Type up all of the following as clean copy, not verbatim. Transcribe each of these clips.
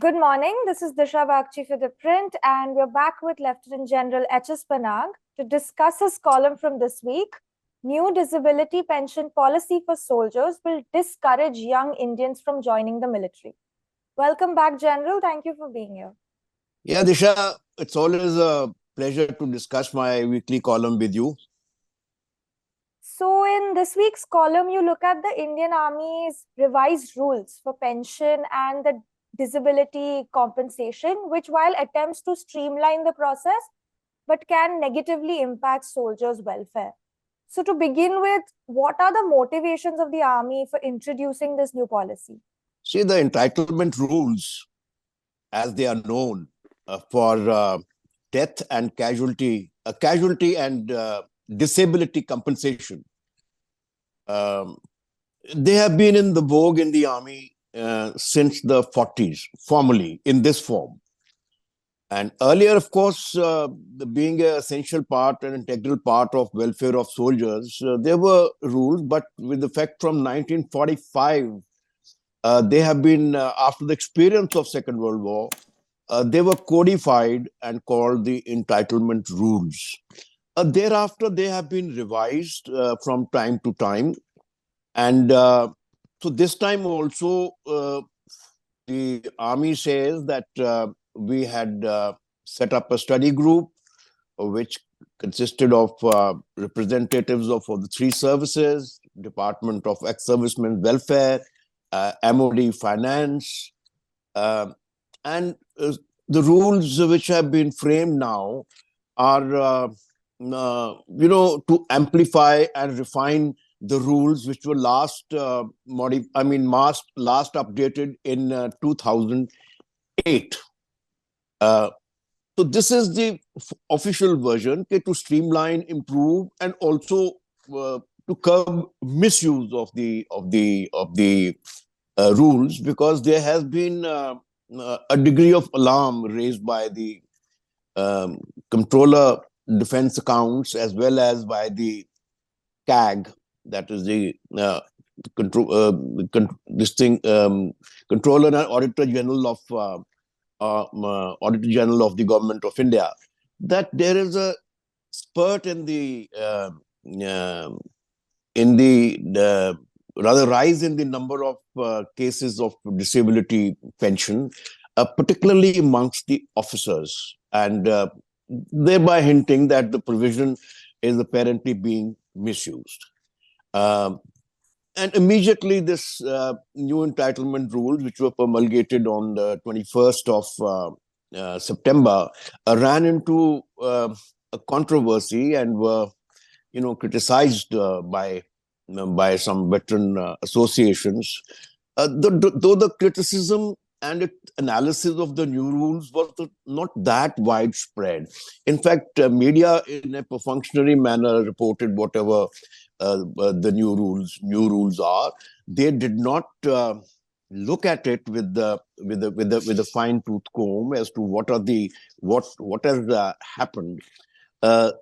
Good morning. This is Dishha Bagchi for ThePrint, and we're back with Lieutenant General H.S. Panag to discuss his column from this week. New disability pension policy for soldiers will discourage young Indians from joining the military. Welcome back, General. Thank you for being here. Yeah, Disha, it's always a pleasure to discuss my weekly column with you. So in this week's column, you look at the Indian Army's revised rules for pension and the disability compensation, which while attempts to streamline the process, but can negatively impact soldiers' welfare. So to begin with, what are the motivations of the Army for introducing this new policy? See, the entitlement rules, as they are known, for death and casualty and disability compensation, they have been in the vogue in the Army since the 40s, formally, in this form. And earlier, of course, being an essential part and integral part of welfare of soldiers, there were rules, but with effect from 1945, they have been, after the experience of Second World War, they were codified and called the entitlement rules. Thereafter, they have been revised from time to time. And so this time also, the Army says that we had set up a study group which consisted of representatives of the three services, Department of Ex-Servicemen Welfare, MOD Finance, and the rules which have been framed now are, to amplify and refine the rules which were last updated in 2008. So this is the official version to streamline, improve, and also to curb misuse of the rules, because there has been a degree of alarm raised by the Comptroller Defense Accounts as well as by the CAG, that is the Controller and Auditor General of the Government of India, that there is a spurt in the rise in the number of cases of disability pension, particularly amongst the officers, and thereby hinting that the provision is apparently being misused. And immediately this new entitlement rules, which were promulgated on the 21st of September, ran into a controversy and were, criticized by some veteran associations. Though the criticism and analysis of the new rules was not that widespread. In fact, media in a perfunctory manner reported whatever the new rules are. They did not look at it with a fine tooth comb as to what has happened. The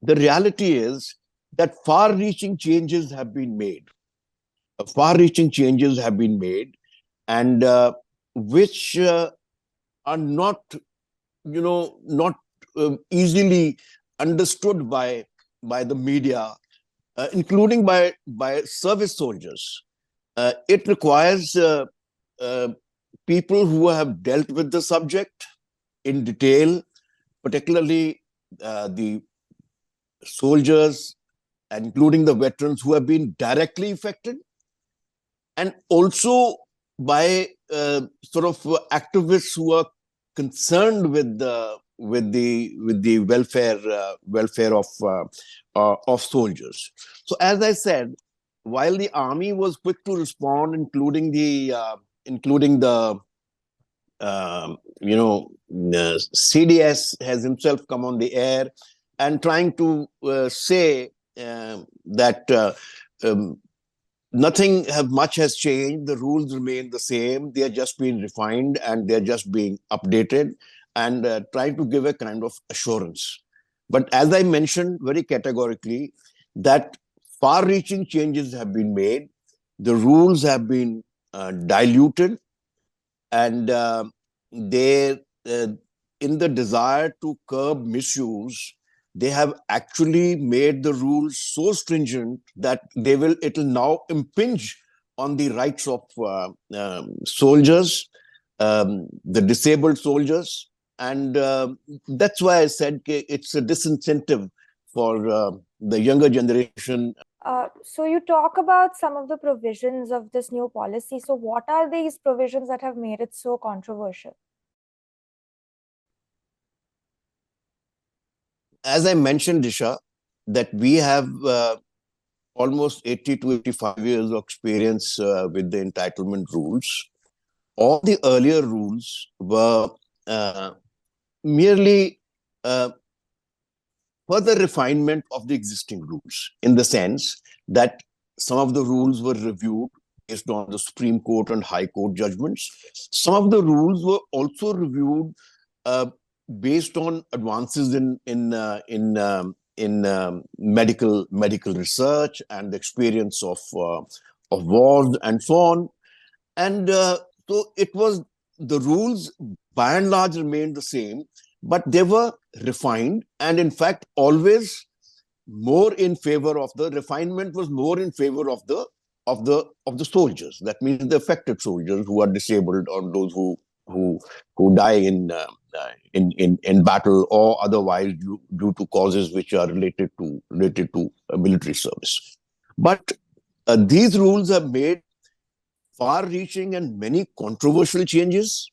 reality is that far-reaching changes have been made. And which are not easily understood by the media, including by service soldiers. It requires people who have dealt with the subject in detail, particularly the soldiers, including the veterans who have been directly affected, and also by activists who are concerned with the welfare of soldiers. So, as I said, while the Army was quick to respond, including the CDS has himself come on the air and trying to say that nothing much has changed. The rules remain the same. They are just being refined and they're just being updated, and trying to give a kind of assurance. But as I mentioned very categorically, that far-reaching changes have been made. The rules have been diluted, and they, in the desire to curb misuse, they have actually made the rules so stringent that it'll now impinge on the rights of soldiers, the disabled soldiers. And that's why I said it's a disincentive for the younger generation. So you talk about some of the provisions of this new policy. So what are these provisions that have made it so controversial? As I mentioned, Disha, that we have almost 80 to 85 years of experience with the entitlement rules. All the earlier rules were merely further refinement of the existing rules, in the sense that some of the rules were reviewed based on the Supreme Court and High Court judgments. Some of the rules were also reviewed based on advances in medical research and the experience of wars and so on. And so it was, the rules by and large remained the same, but they were refined, and in fact always more in favor of the refinement was more in favor of the soldiers. That means the affected soldiers who are disabled, or those who die in battle or otherwise due to causes which are related to military service. But these rules have made far-reaching and many controversial changes.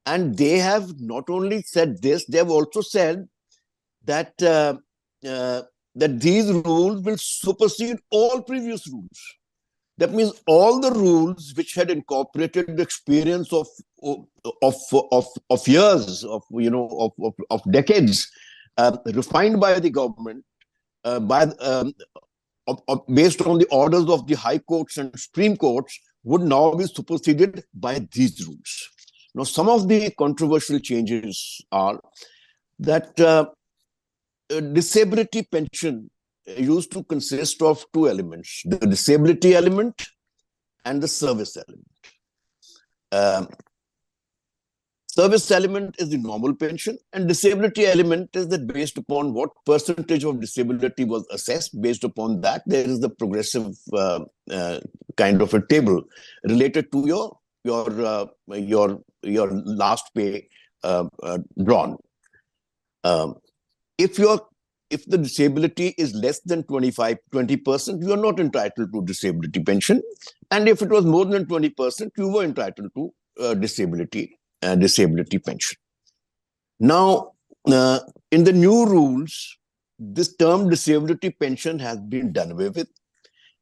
And they have not only said this, they have also said that that these rules will supersede all previous rules. That means all the rules which had incorporated the experience of years, of decades, refined by the government, based on the orders of the high courts and Supreme Courts, would now be superseded by these rules. Now, some of the controversial changes are that disability pension used to consist of two elements: the disability element and the service element. Service element is the normal pension, and disability element is that based upon what percentage of disability was assessed. Based upon that, there is the progressive kind of a table related to your last pay drawn. If the disability is less than 20%, you are not entitled to disability pension, and if it was more than 20%, you were entitled to disability pension. Now, in the new rules, this term disability pension has been done away with,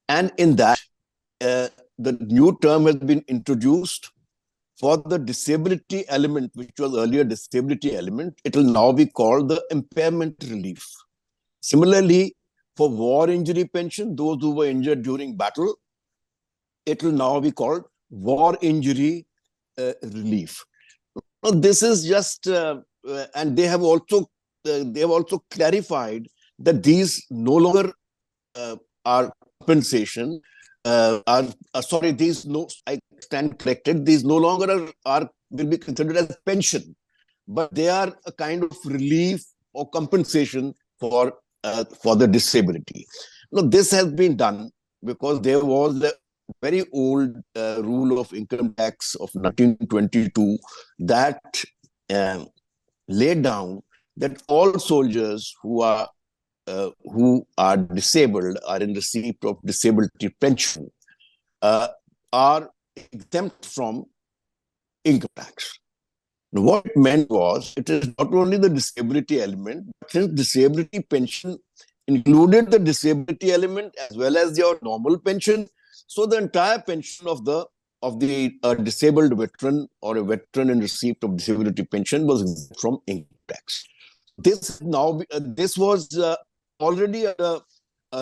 and in that, the new term has been introduced for the disability element, which was earlier disability element. It will now be called the impairment relief. Similarly, for war injury pension, those who were injured during battle, it will now be called war injury relief. Now, this is just, and they have also clarified that these no longer are compensation. These I stand corrected. These no longer will be considered as pension, but they are a kind of relief or compensation for the disability. Now, this has been done because there was the very old rule of income tax of 1922 that laid down that all soldiers who are disabled, are in receipt of disability pension, are exempt from income tax. Now, what it meant was, it is not only the disability element, but since disability pension included the disability element as well as your normal pension, so the entire pension of the disabled veteran or a veteran in receipt of disability pension was exempt from income tax. This was already a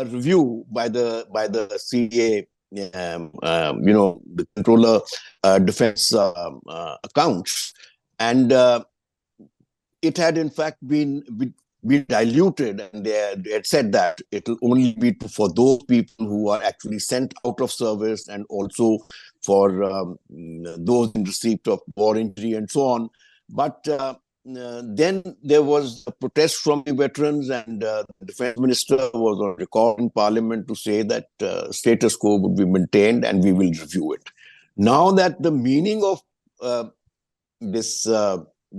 review by the CA, the Controller Defense Accounts, and it had in fact been diluted, and they had said that it will only be for those people who are actually sent out of service and also those in receipt of war injury and so on. But then there was a protest from the veterans, and the defense minister was on record in parliament to say that status quo would be maintained and we will review it. Now that the meaning of this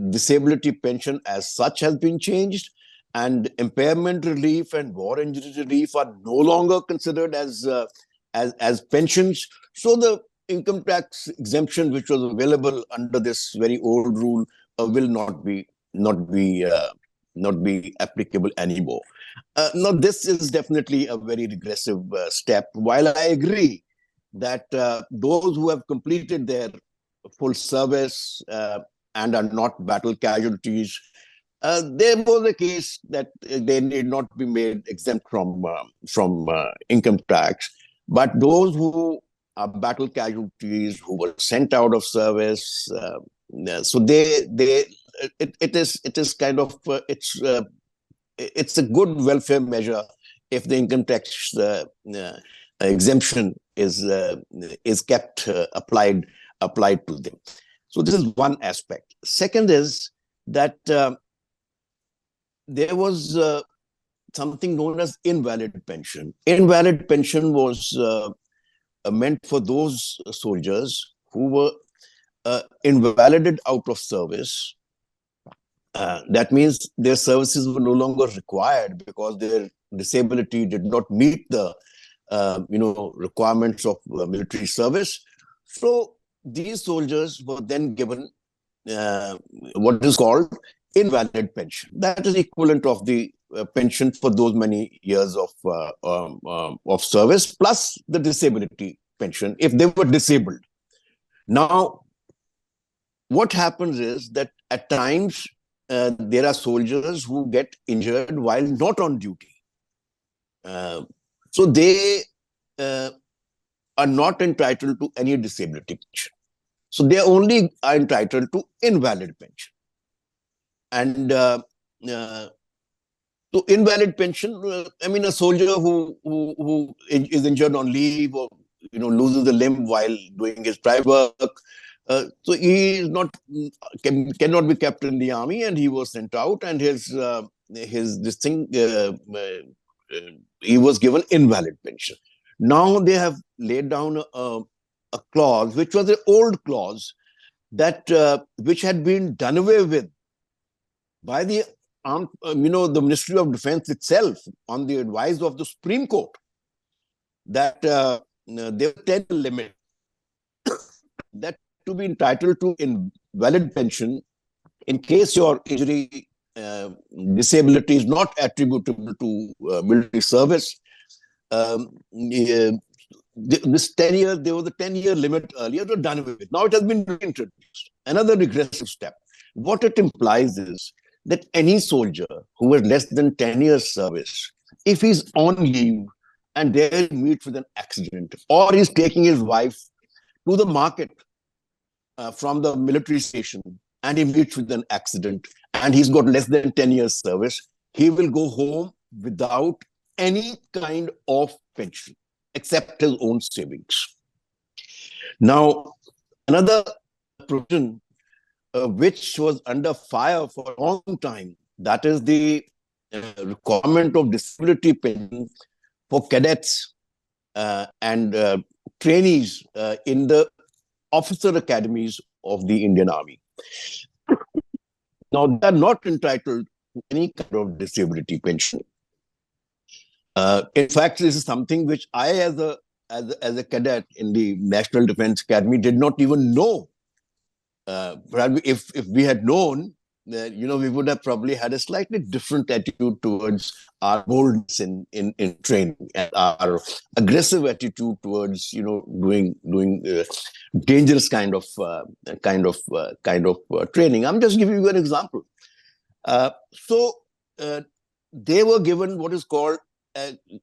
disability pension as such has been changed, and impairment relief and war injury relief are no longer considered as pensions, so the income tax exemption which was available under this very old rule will not be applicable anymore. Now, this is definitely a very regressive step. While I agree that those who have completed their full service and are not battle casualties, there was a case that they need not be made exempt from income tax. But those who are battle casualties, who were sent out of service, so it is kind of it's a good welfare measure if the income tax exemption is kept applied to them. So this is one aspect. Second is that there was something known as invalid pension. Invalid pension was meant for those soldiers who were invalided out of service. That means their services were no longer required because their disability did not meet the requirements of military service. So these soldiers were then given what is called invalid pension. That is equivalent of the pension for those many years of service, plus the disability pension if they were disabled. Now, what happens is that at times there are soldiers who get injured while not on duty. So they are not entitled to any disability pension. So they only are entitled to invalid pension. And so invalid pension, I mean, a soldier who is injured on leave or loses a limb while doing his private work, so he is cannot be kept in the army, and he was sent out, and he was given invalid pension. Now they have laid down a clause, which was an old clause that which had been done away with by the Ministry of Defense itself on the advice of the Supreme Court, that there was a 10-year limit that to be entitled to invalid pension in case your injury disability is not attributable to military service. This 10 years, there was a 10-year limit earlier, to done away with. Now it has been reintroduced. Another regressive step. What it implies is that any soldier who has less than 10 years service, if he's on leave and there he meets with an accident, or he's taking his wife to the market from the military station and he meets with an accident and he's got less than 10 years service, he will go home without any kind of pension except his own savings. Now, another provision which was under fire for a long time, that is the requirement of disability pension for cadets and trainees in the officer academies of the Indian Army. Now, they are not entitled to any kind of disability pension. In fact, this is something which I, as a cadet in the National Defense Academy, did not even know. If we had known, we would have probably had a slightly different attitude towards our boldness in training, and our aggressive attitude towards doing dangerous kind of training. I'm just giving you an example. So they were given what is called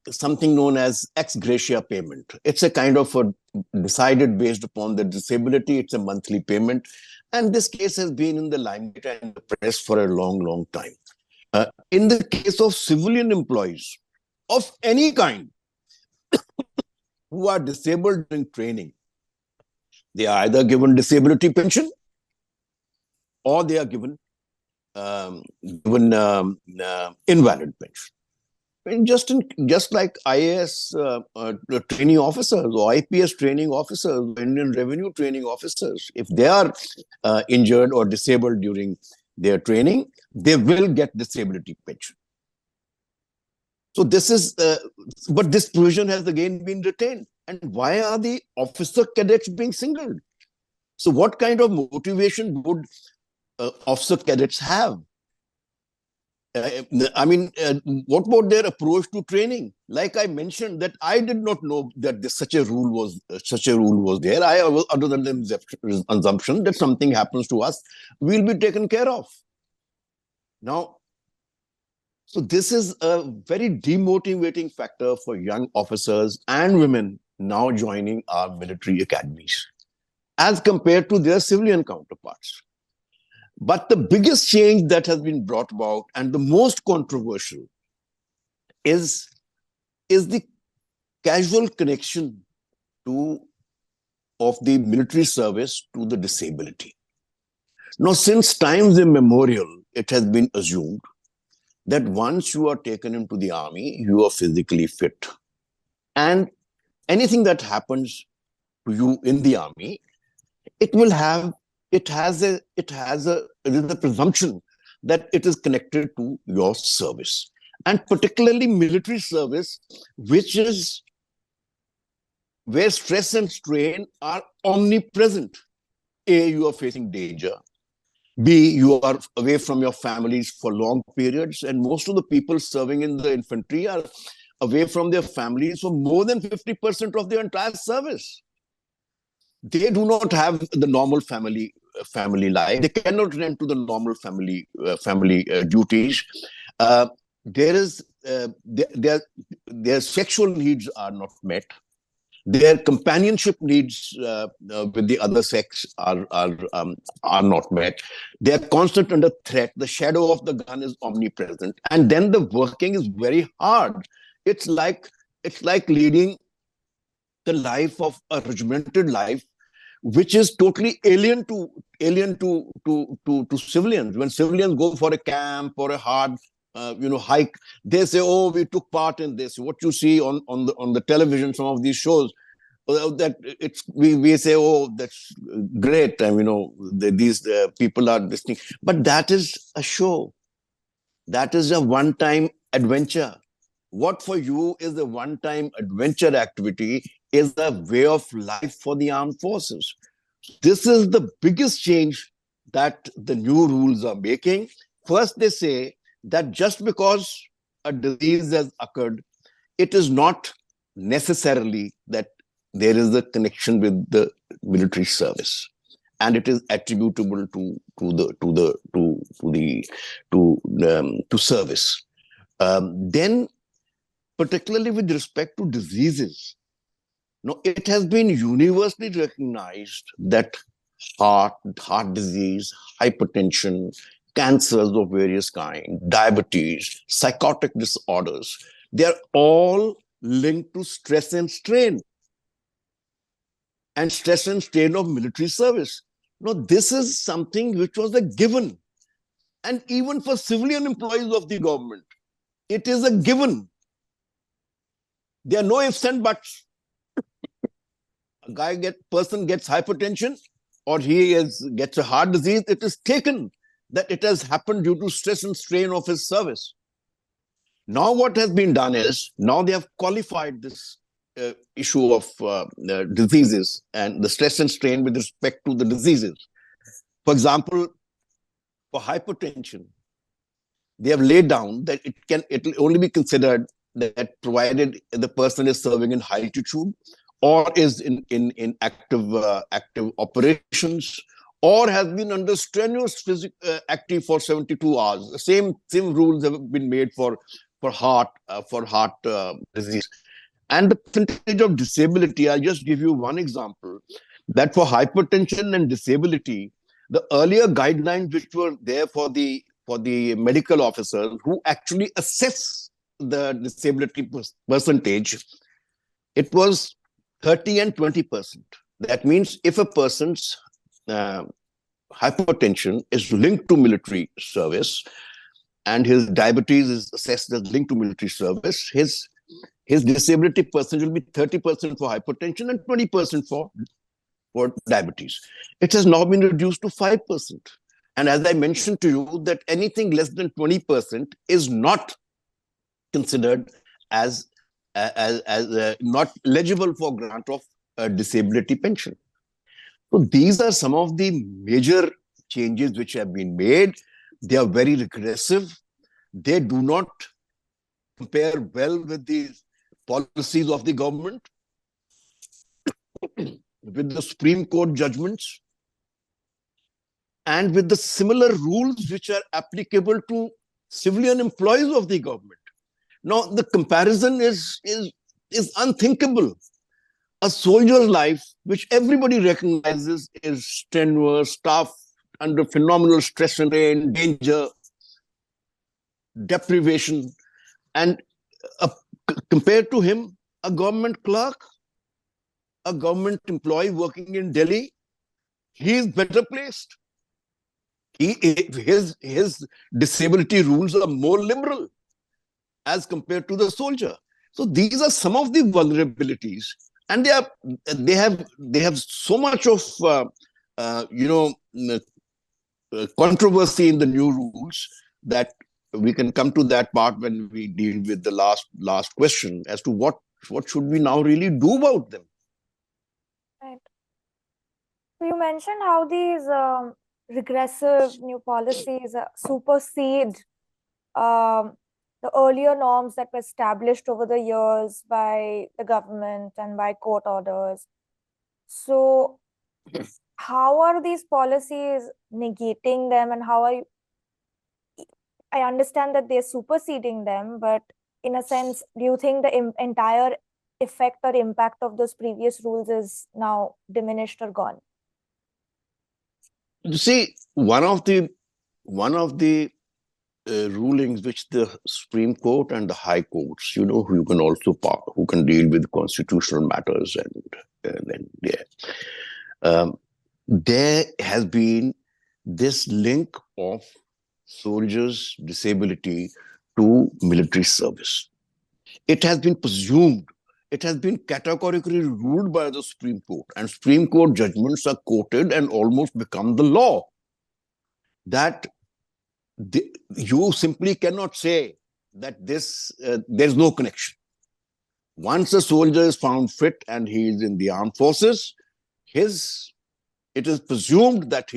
something known as ex gratia payment. It's a kind of decided based upon the disability. It's a monthly payment. And this case has been in the limelight and the press for a long, long time. In the case of civilian employees of any kind who are disabled during training, They are either given disability pension or they are given invalid pension. And just like IAS training officers or IPS training officers, Indian Revenue training officers, if they are injured or disabled during their training, they will get disability pension. So this is, but this provision has again been retained. And why are the officer cadets being singled? So what kind of motivation would officer cadets have? What about their approach to training? Like I mentioned, that I did not know that such a rule was there. I was under the assumption that something happens to us, we'll be taken care of. Now, so this is a very demotivating factor for young officers and women now joining our military academies, as compared to their civilian counterparts. But the biggest change that has been brought about, and the most controversial, is the casual connection of the military service to the disability. Now, since times immemorial, it has been assumed that once you are taken into the army, you are physically fit. And anything that happens to you in the army, it has a presumption that it is connected to your service, and particularly military service, which is where stress and strain are omnipresent. A, you are facing danger. B, you are away from your families for long periods, and most of the people serving in the infantry are away from their families for more than 50% of their entire service. They do not have the normal family life. They cannot rent to the normal family duties. Their sexual needs are not met. Their companionship needs with the other sex are not met. They are constant under threat. The shadow of the gun is omnipresent, and then the working is very hard. It's like leading the life of a regimented life, which is totally alien to civilians. When civilians go for a camp or a hard hike, they say, "Oh, we took part in this." What you see on the television, some of these shows, that we say, "Oh, that's great." These people are listening, but that is a show. That is a one-time adventure. What for you is a one-time adventure activity is a way of life for the armed forces. This is the biggest change that the new rules are making. First, they say that just because a disease has occurred, it is not necessarily that there is a connection with the military service, and it is attributable to service. Then, particularly with respect to diseases, now it has been universally recognized that heart disease, hypertension, cancers of various kinds, diabetes, psychotic disorders, they are all linked to stress and strain of military service. Now, this is something which was a given. And even for civilian employees of the government, it is a given. There are no ifs and buts. Person gets hypertension, or gets a heart disease, it is taken that it has happened due to stress and strain of his service. Now what has been done is, now they have qualified this issue of diseases and the stress and strain with respect to the diseases. For example, for hypertension, they have laid down that it will only be considered that provided the person is serving in high altitude, or is in active operations, or has been under strenuous active for 72 hours. The same rules have been made for heart disease. And the percentage of disability, I'll just give you one example, that for hypertension and disability, the earlier guidelines which were there for the medical officers who actually assess the disability percentage, it was 30 and 20%. That means if a person's hypertension is linked to military service and his diabetes is assessed as linked to military service, his disability percentage will be 30% for hypertension and 20% for diabetes. It has now been reduced to 5%. And as I mentioned to you, that anything less than 20% is not considered as not eligible for grant of disability pension. So these are some of the major changes which have been made. They are very regressive. They do not compare well with the policies of the government, with the Supreme Court judgments, and with the similar rules which are applicable to civilian employees of the government. Now, the comparison is unthinkable. A soldier's life, which everybody recognizes is strenuous, tough, under phenomenal stress and strain, danger, deprivation, and compared to him, a government clerk, a government employee working in Delhi, he is better placed. His disability rules are more liberal as compared to the soldier. So these are some of the vulnerabilities, and they have so much of controversy in the new rules that we can come to that part when we deal with the last question as to what should we now really do about them. Right. So you mentioned how these regressive new policies supersede the earlier norms that were established over the years by the government and by court orders. So how are these policies negating them, and how are you? I understand that they're superseding them, but in a sense, do you think the entire effect or impact of those previous rules is now diminished or gone? You see, one of the rulings which the Supreme Court and the High Courts, who can also who can deal with constitutional matters, there has been this link of soldiers' disability to military service. It has been presumed, it has been categorically ruled by the Supreme Court, and Supreme Court judgments are quoted and almost become the law, that you simply cannot say that there's no connection. Once a soldier is found fit and he is in the armed forces, it is presumed that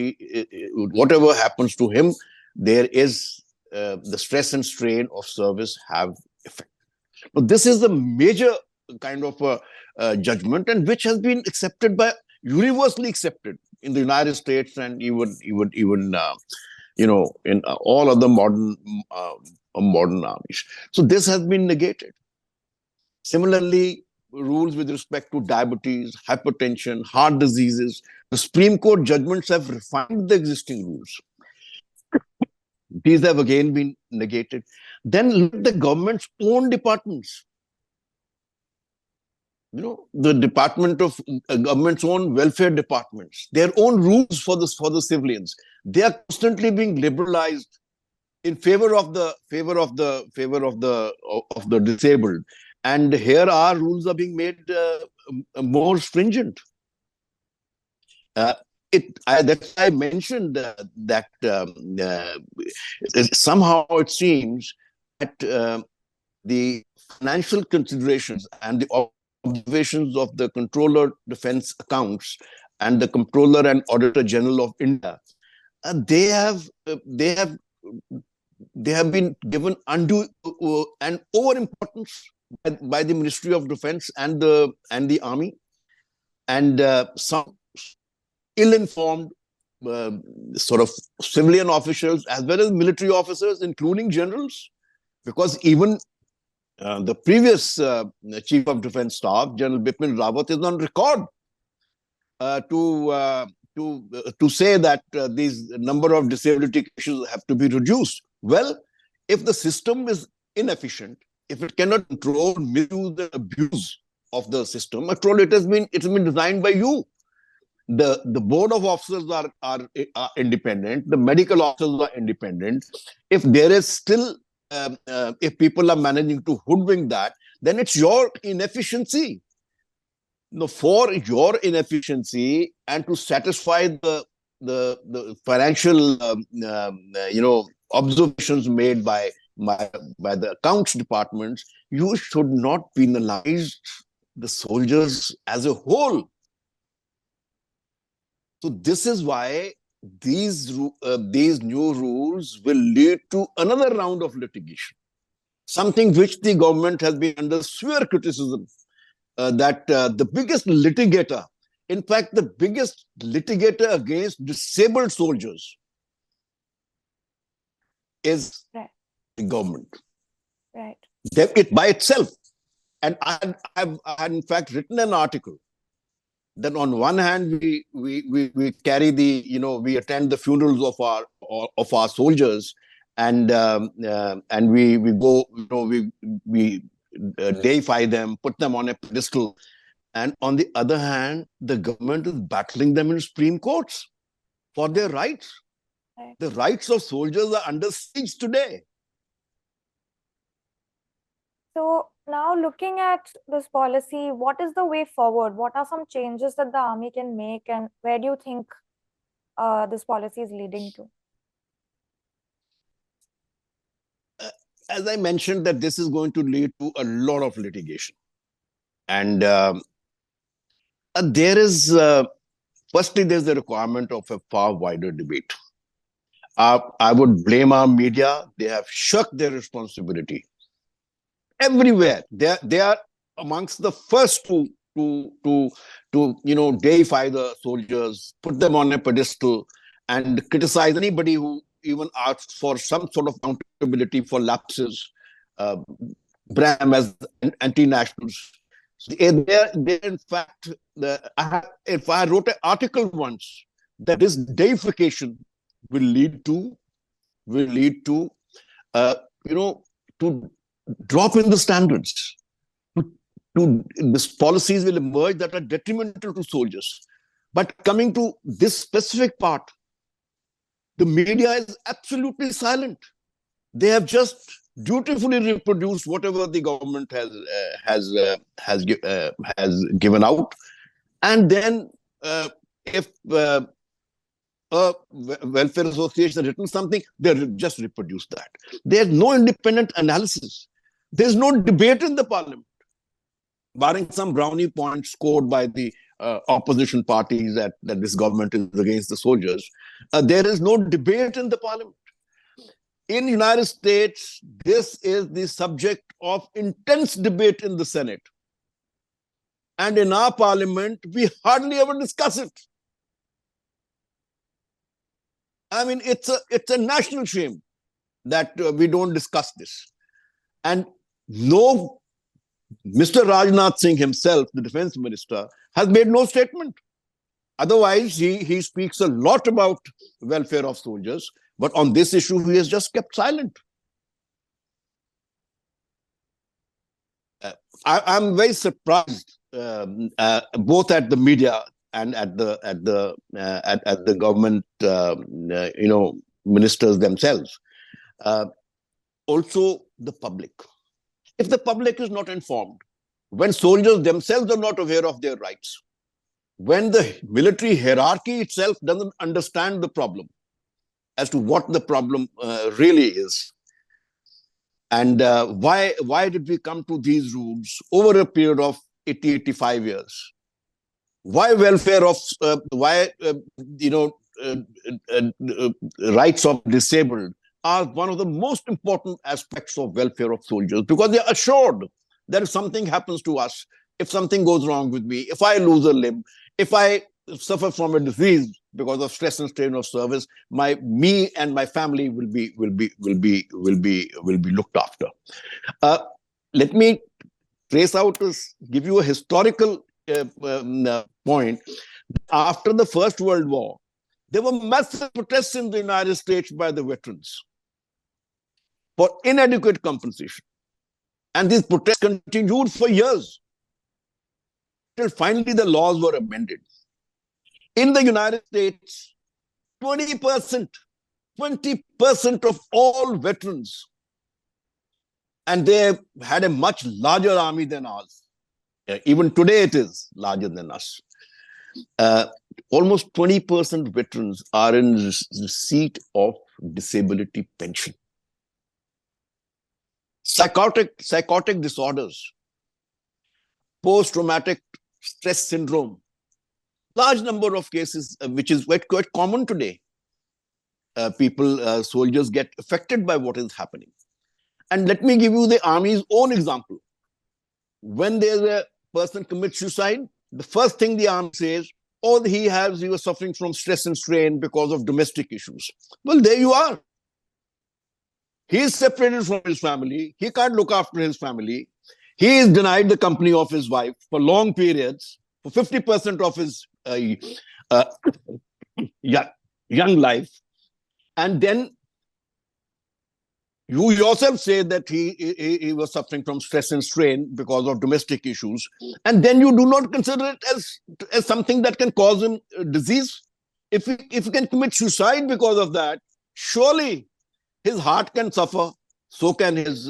whatever happens to him, there is the stress and strain of service have effect. But this is the major kind of judgment, and which has been universally accepted in the United States and even in all other modern armies. So this has been negated. Similarly, rules with respect to diabetes, hypertension, heart diseases, the Supreme Court judgments have refined the existing rules. These have again been negated. Then look at the government's own departments. The department of government's own welfare departments, their own rules for the civilians, they are constantly being liberalized in favor of the disabled. And here our rules are being made more stringent. That's why I mentioned that somehow it seems that the financial considerations and the observations of the Comptroller Defense Accounts and the Comptroller and Auditor General of India, they have been given undue and overimportance by the Ministry of Defense and the Army, and some ill-informed sort of civilian officials as well as military officers, including generals, because even the previous Chief of Defense Staff, General Bipin Rawat, is on record to say that these number of disability cases have to be reduced. Well, if the system is inefficient, if it cannot control misuse and abuse of the system, after all, it's been designed by you. the board of officers are independent, the medical officers are independent. If there is still if people are managing to hoodwink that, then it's your inefficiency. No, for your inefficiency and to satisfy the financial observations made by the accounts departments, you should not penalize the soldiers as a whole. So this is why these new rules will lead to another round of litigation, something which the government has been under severe criticism. That the biggest litigator, in fact, the biggest litigator against disabled soldiers is Right. the government. Right. It by itself. And I had in fact written an article that on one hand we carry we attend the funerals of our soldiers, and we go, we deify them, put them on a pedestal. And on the other hand, the government is battling them in Supreme Courts for their rights. Right. The rights of soldiers are under siege today. So now looking at this policy, what is the way forward? What are some changes that the army can make, and where do you think this policy is leading to? As I mentioned, that this is going to lead to a lot of litigation. And there is, firstly, there's the requirement of a far wider debate. I would blame our media. They have shirked their responsibility. Everywhere, they are amongst the first to deify the soldiers, put them on a pedestal, and criticize anybody who even asks for some sort of accountability for lapses, brand as anti-nationals. They're in fact, if I wrote an article once that this deification will lead to to drop in the standards. These policies will emerge that are detrimental to soldiers. But coming to this specific part, the media is absolutely silent. They have just dutifully reproduced whatever the government has given out, and then if a welfare association has written something, they just reproduce that. There's no independent analysis. There's no debate in the parliament, barring some brownie points scored by the opposition parties that this government is against the soldiers. There is no debate in the parliament. In the United States, this is the subject of intense debate in the Senate. And in our parliament, we hardly ever discuss it. I mean, it's a national shame that we don't discuss this. And no, Mr. Rajnath Singh himself, the defense minister, has made no statement. Otherwise, he speaks a lot about welfare of soldiers, but on this issue, he has just kept silent. I'm very surprised, both at the media and at the government, ministers themselves. Also, the public. If the public is not informed, when soldiers themselves are not aware of their rights, when the military hierarchy itself doesn't understand the problem as to what the problem really is, and why did we come to these rules over a period of 85 years? Why welfare of rights of disabled are one of the most important aspects of welfare of soldiers, because they are assured that if something happens to us, if something goes wrong with me, if I lose a limb, if I suffer from a disease because of stress and strain of service, me and my family will be looked after. Let me give you a historical point. After the First World War, there were massive protests in the United States by the veterans for inadequate compensation. And these protests continued for years, till finally the laws were amended. In the United States, 20%, 20% of all veterans, and they had a much larger army than ours. Even today, it is larger than us. Almost 20% veterans are in receipt of disability pension. Psychotic disorders, post-traumatic stress syndrome, large number of cases, which is quite common today. Soldiers get affected by what is happening. And let me give you the army's own example. When there's a person commits suicide, the first thing the army says, oh, he was suffering from stress and strain because of domestic issues. Well, there you are. He is separated from his family. He can't look after his family. He is denied the company of his wife for long periods, for 50% of his young life. And then you yourself say that he was suffering from stress and strain because of domestic issues. And then you do not consider it as something that can cause him disease. If he can commit suicide because of that, surely his heart can suffer. So can his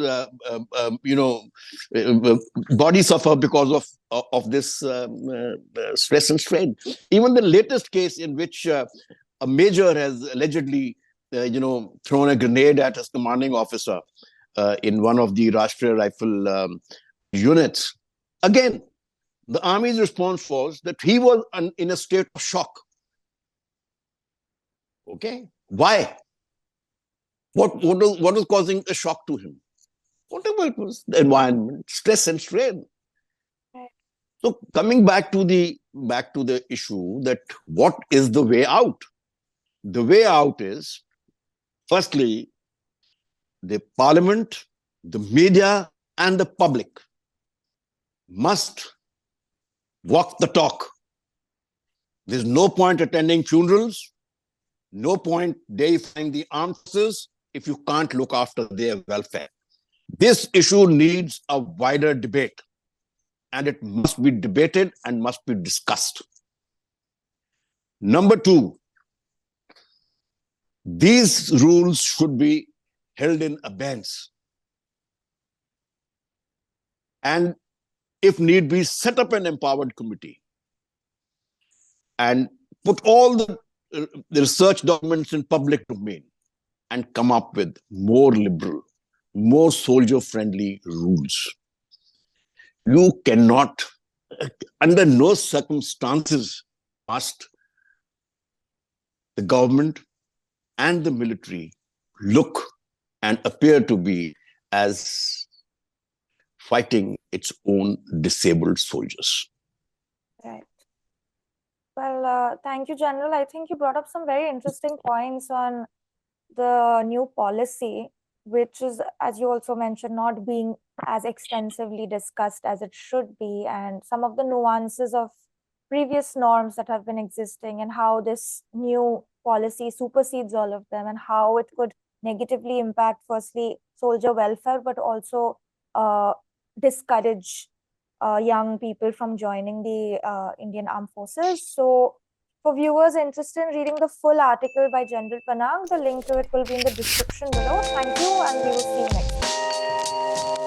body suffer because of this stress and strain. Even the latest case in which a major has allegedly thrown a grenade at his commanding officer in one of the Rashtriya Rifle units. Again, the army's response was that he was in a state of shock. Okay, why? What was causing a shock to him? Whatever it was, the environment, stress and strain. So coming back to the issue that what is the way out? The way out is, firstly, the parliament, the media, and the public must walk the talk. There's no point attending funerals, no point deifying the armed forces if you can't look after their welfare. This issue needs a wider debate, and it must be debated and must be discussed. Number two, these rules should be held in abeyance. And if need be, set up an empowered committee and put all the research documents in public domain and come up with more liberal, more soldier-friendly rules. You cannot, under no circumstances, must the government and the military look and appear to be as fighting its own disabled soldiers. Right. Well, thank you, General. I think you brought up some very interesting points on the new policy, which is, as you also mentioned, not being as extensively discussed as it should be, and some of the nuances of previous norms that have been existing and how this new policy supersedes all of them and how it could negatively impact, firstly, soldier welfare, but also discourage young people from joining the Indian Armed Forces. So for viewers interested in reading the full article by General Panag, the link to it will be in the description below. Thank you, and we will see you next time.